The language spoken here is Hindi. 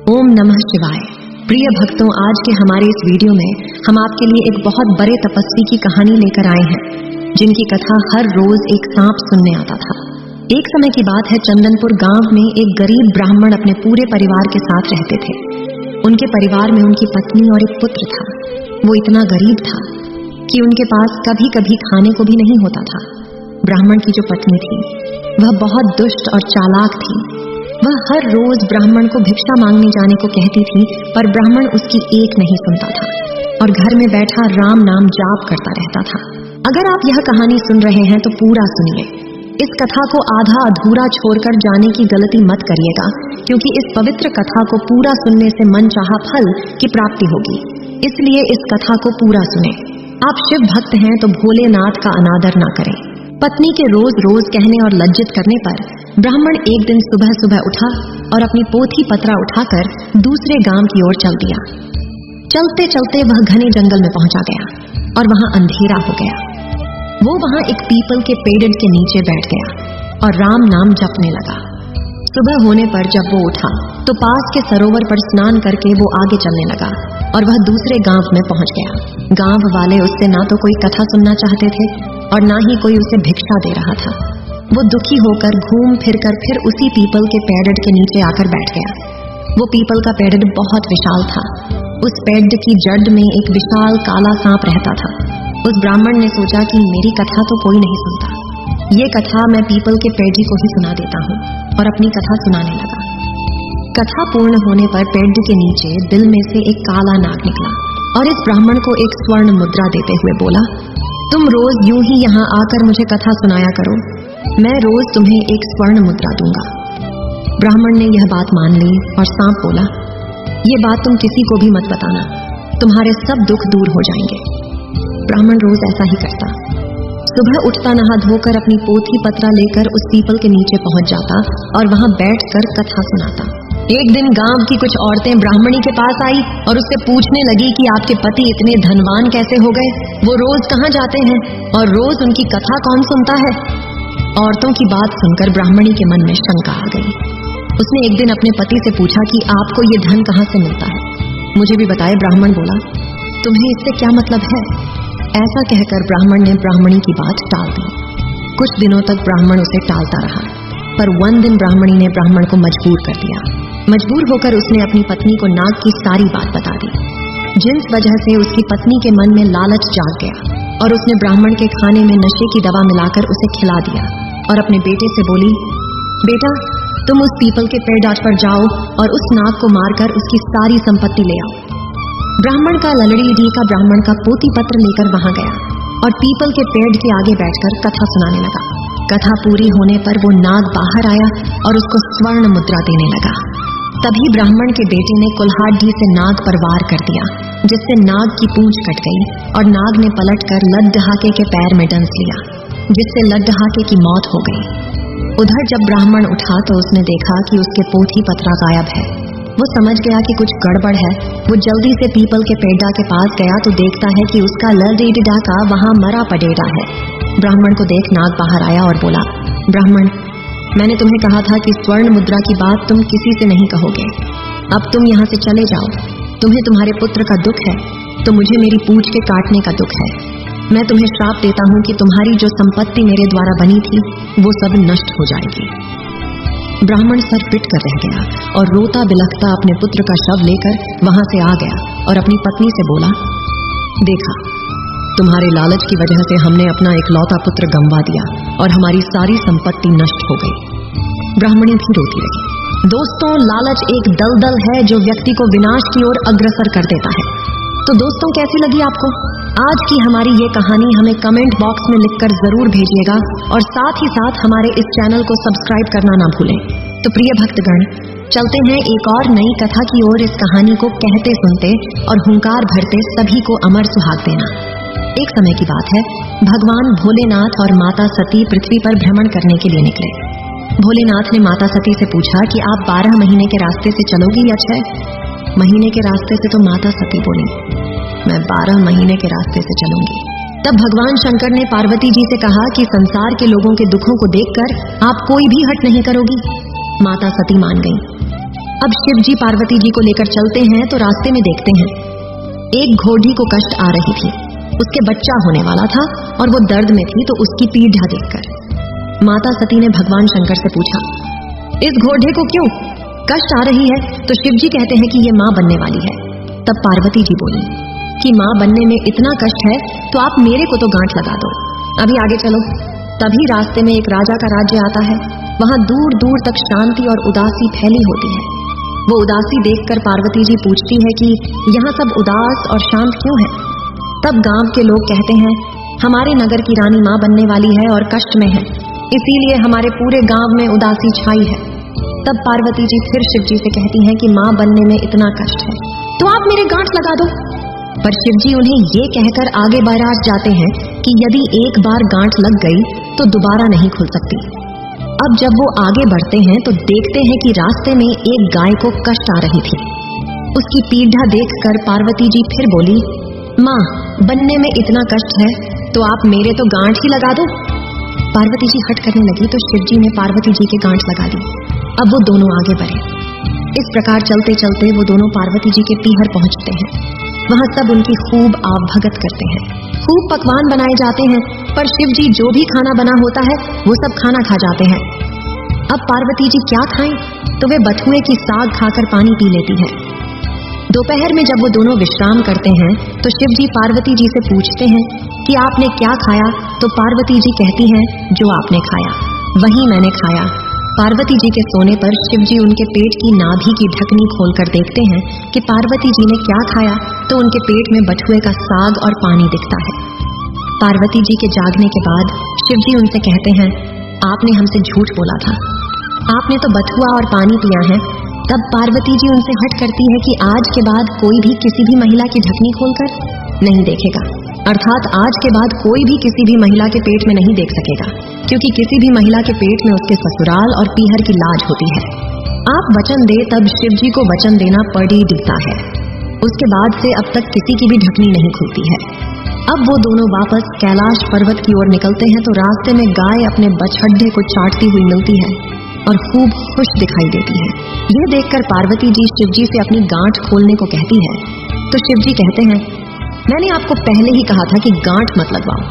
ओम नमः शिवाय। प्रिय भक्तों, आज के हमारे इस वीडियो में हम आपके लिए एक बहुत बड़े तपस्वी की कहानी लेकर आए हैं, जिनकी कथा हर रोज एक सांप सुनने आता था। एक समय की बात है, चंदनपुर गांव में एक गरीब ब्राह्मण अपने पूरे परिवार के साथ रहते थे। उनके परिवार में उनकी पत्नी और एक पुत्र था। वो इतना गरीब था कि उनके पास कभी कभी खाने को भी नहीं होता था। ब्राह्मण की जो पत्नी थी वह बहुत दुष्ट और चालाक थी। वह हर रोज ब्राह्मण को भिक्षा मांगने जाने को कहती थी, पर ब्राह्मण उसकी एक नहीं सुनता था और घर में बैठा राम नाम जाप करता रहता था। अगर आप यह कहानी सुन रहे हैं तो पूरा सुनिए। इस कथा को आधा अधूरा छोड़कर जाने की गलती मत करिएगा, क्योंकि इस पवित्र कथा को पूरा सुनने से मनचाहा फल की प्राप्ति होगी। इसलिए इस कथा को पूरा सुने। आप शिव भक्त हैं तो भोलेनाथ का अनादर ना करें। पत्नी के रोज रोज कहने और लज्जित करने पर ब्राह्मण एक दिन सुबह सुबह उठा और अपनी पोथी पत्रा उठाकर दूसरे गांव की ओर चल दिया। चलते चलते वह घने जंगल में पहुंचा गया और वहां अंधेरा हो गया। वो वहां एक पीपल के पेड़ के नीचे बैठ गया और राम नाम जपने लगा। सुबह होने पर जब वो उठा तो पास के सरोवर पर स्नान करके वो आगे चलने लगा और वह दूसरे गांव में पहुंच गया। गांव वाले उससे ना तो कोई कथा सुनना चाहते थे और ना ही कोई उसे भिक्षा दे रहा था। वो दुखी होकर घूम फिरकर फिर उसी पीपल के पेड़ के नीचे आकर बैठ गया। वो पीपल का पेड़ बहुत विशाल था। उस पेड़ की जड़ में एक विशाल काला सांप रहता था। उस ब्राह्मण ने सोचा कि मेरी कथा तो कोई नहीं सुनता, ये कथा मैं पीपल के पेड़ को ही सुना देता हूँ, और अपनी कथा सुनाने लगा। कथा पूर्ण होने पर पेड़ के नीचे बिल में से एक काला नाग निकला और इस ब्राह्मण को एक स्वर्ण मुद्रा देते हुए बोला, तुम रोज यूं ही यहाँ आकर मुझे कथा सुनाया करो, मैं रोज तुम्हें एक स्वर्ण मुद्रा दूंगा। ब्राह्मण ने यह बात मान ली और सांप बोला, ये बात तुम किसी को भी मत बताना, तुम्हारे सब दुख दूर हो जाएंगे। ब्राह्मण रोज ऐसा ही करता। सुबह उठता, नहा धोकर अपनी पोथी पत्रा लेकर उस पीपल के नीचे पहुंच जाता और वहां बैठकर कथा सुनाता। एक दिन गांव की कुछ औरतें ब्राह्मणी के पास आई और उससे पूछने लगी कि आपके पति इतने धनवान कैसे हो गए, वो रोज कहाँ जाते हैं और रोज उनकी कथा कौन सुनता है। औरतों की बात सुनकर ब्राह्मणी के मन में शंका आ गई। उसने एक दिन अपने पति से पूछा कि आपको ये धन कहाँ से मिलता है, मुझे भी बताए। ब्राह्मण बोला, तुम्हें इससे क्या मतलब है। ऐसा कहकर ब्राह्मण ने ब्राह्मणी की बात टाल दी। कुछ दिनों तक ब्राह्मण उसे टालता रहा, पर एक दिन ब्राह्मणी ने ब्राह्मण को मजबूर कर दिया। मजबूर होकर उसने अपनी पत्नी को नाग की सारी बात बता दी, जिस वजह से उसकी पत्नी के मन में लालच जाग गया और उसने ब्राह्मण के खाने में नशे की दवा मिलाकर उसे खिला दिया और अपने बेटे से बोली, बेटा तुम उस पीपल के पेड़ पर जाओ और उस नाग को मारकर उसकी सारी संपत्ति ले आओ। ब्राह्मण का ललड़ी डी का ब्राह्मण का पोथी पत्र लेकर वहां गया और पीपल के पेड़ के आगे बैठकर कथा सुनाने लगा। कथा पूरी होने पर वो नाग बाहर आया और उसको स्वर्ण मुद्रा देने लगा। तभी ब्राह्मण के बेटे ने कुल्हाड़ी से नाग पर वार कर दिया, जिससे नाग की पूंछ कट गई और नाग ने पलटकर लड्ढहाके के पैर में डंस लिया, जिससे लड्ढहाके की मौत हो गई। उधर जब ब्राह्मण उठा तो उसने देखा कि उसके पोथी पत्रा गायब है। वो समझ गया कि कुछ गड़बड़ है। वो जल्दी से पीपल के पेड़ के पास गया तो देखता है कि उसका ललडेडा का वहां मरा पडेड़ा है। ब्राह्मण को देख नाग बाहर आया और बोला, ब्राह्मण मैंने तुम्हें कहा था कि स्वर्ण मुद्रा की बात तुम किसी से नहीं कहोगे। अब तुम यहाँ से चले जाओ। तुम्हें तुम्हारे पुत्र का दुख है तो मुझे मेरी पूंछ के काटने का दुख है। मैं तुम्हें श्राप देता हूँ कि तुम्हारी जो संपत्ति मेरे द्वारा बनी थी वो सब नष्ट हो जाएगी। ब्राह्मण सर पिट कर रह गया और रोता बिलखता अपने पुत्र का शव लेकर वहां से आ गया और अपनी पत्नी से बोला, देखा तुम्हारे लालच की वजह से हमने अपना इकलौता पुत्र गंवा दिया और हमारी सारी संपत्ति नष्ट हो गई। ब्राह्मणी भी रोती रही। दोस्तों, लालच एक दलदल है जो व्यक्ति को विनाश की ओर अग्रसर कर देता है। तो दोस्तों, कैसी लगी आपको आज की हमारी ये कहानी? हमें कमेंट बॉक्स में लिखकर जरूर भेजिएगा और साथ ही साथ हमारे इस चैनल को सब्सक्राइब करना ना भूलें। तो प्रिय भक्तगण, चलते हैं एक और नई कथा की ओर। इस कहानी को कहते सुनते और हुंकार भरते सभी को अमर सुहाग देना। एक समय की बात है, भगवान भोलेनाथ और माता सती पृथ्वी पर भ्रमण करने के लिए निकले। भोलेनाथ ने माता सती से पूछा कि आप 12 महीने के रास्ते से चलोगी या 6 महीने के रास्ते से? तो माता सती बोली, मैं 12 महीने के रास्ते से चलूंगी। तब भगवान शंकर ने पार्वती जी से कहा कि संसार के लोगों के दुखों को देखकर आप कोई भी हट नहीं करोगी। माता सती मान गई। अब शिव जी पार्वती जी को लेकर चलते हैं तो रास्ते में देखते हैं एक घोड़ी को कष्ट आ रही थी। उसके बच्चा होने वाला था और वो दर्द में थी, तो उसकी पीड़ा देखकर माता सती ने भगवान शंकर से पूछा, इस घोड़े को क्यों कष्ट आ रही है? तो शिव जी कहते हैं कि ये मां बनने वाली है। तब पार्वती जी बोली कि मां बनने में इतना कष्ट है तो आप मेरे को तो गांठ लगा दो, अभी आगे चलो। तभी रास्ते में एक राजा का राज्य आता है। वहां दूर दूर तक शांति और उदासी फैली होती है। वो उदासी देखकर पार्वती जी पूछती है कि यहाँ सब उदास और शांत क्यों है? तब गांव के लोग कहते हैं, हमारे नगर की रानी मां बनने वाली है और कष्ट में है, इसीलिए हमारे पूरे गांव में उदासी छाई है। तब पार्वती जी फिर शिव जी से कहती हैं कि मां बनने में इतना कष्ट है तो आप मेरे गांठ लगा दो। पर शिव जी उन्हें ये कहकर आगे बढ़ा जाते हैं कि यदि एक बार गांठ लग गई तो दोबारा नहीं खुल सकती। अब जब वो आगे बढ़ते हैं तो देखते हैं कि रास्ते में एक गाय को कष्ट आ रही थी। उसकी पीड़ा देखकर पार्वती जी फिर बोली, मां बनने में इतना कष्ट है तो आप मेरे तो गांठ ही लगा दो। पार्वती जी हट करने लगी तो शिव जी ने पार्वती जी के गांठ लगा दी। अब वो दोनों आगे बढ़े। इस प्रकार चलते चलते वो दोनों पार्वती जी के पीहर पहुंचते हैं। वहां सब उनकी खूब आवभगत करते हैं, खूब पकवान बनाए जाते हैं, पर शिव जी जो भी खाना बना होता है वो सब खाना खा जाते हैं। अब पार्वती जी क्या खाएं? तो वे बथुए की साग खाकर पानी पी लेती है। दोपहर में जब वो दोनों विश्राम करते हैं तो शिव जी पार्वती जी से पूछते हैं कि आपने क्या खाया? तो पार्वती जी कहती हैं, जो आपने खाया वही मैंने खाया। पार्वती जी के सोने पर शिव जी उनके पेट की नाभि की ढकनी खोलकर देखते हैं कि पार्वती जी ने क्या खाया, तो उनके पेट में बथुए का साग और पानी दिखता है। पार्वती जी के जागने के बाद शिव जी उनसे कहते हैं, आपने हमसे झूठ बोला था, आपने तो बथुआ और पानी पिया है। तब पार्वती जी उनसे हट करती है कि आज के बाद कोई भी किसी भी महिला की ढकनी खोलकर नहीं देखेगा, अर्थात आज के बाद कोई भी किसी भी महिला के पेट में नहीं देख सकेगा, क्योंकि किसी भी महिला के पेट में उसके ससुराल और पीहर की लाज होती है। आप वचन दे तब शिव जी को वचन देना पड़ ही दिखता है। उसके बाद से अब तक किसी की भी ढकनी नहीं खुलती है। अब वो दोनों वापस कैलाश पर्वत की ओर निकलते हैं तो रास्ते में गाय अपने बछड़े को चाटती हुई मिलती है और खूब खुश दिखाई देती है। यह देखकर पार्वती जी शिव जी से अपनी गांठ खोलने को कहती है तो शिव जी कहते हैं, मैंने आपको पहले ही कहा था कि गांठ मत लगवाओ,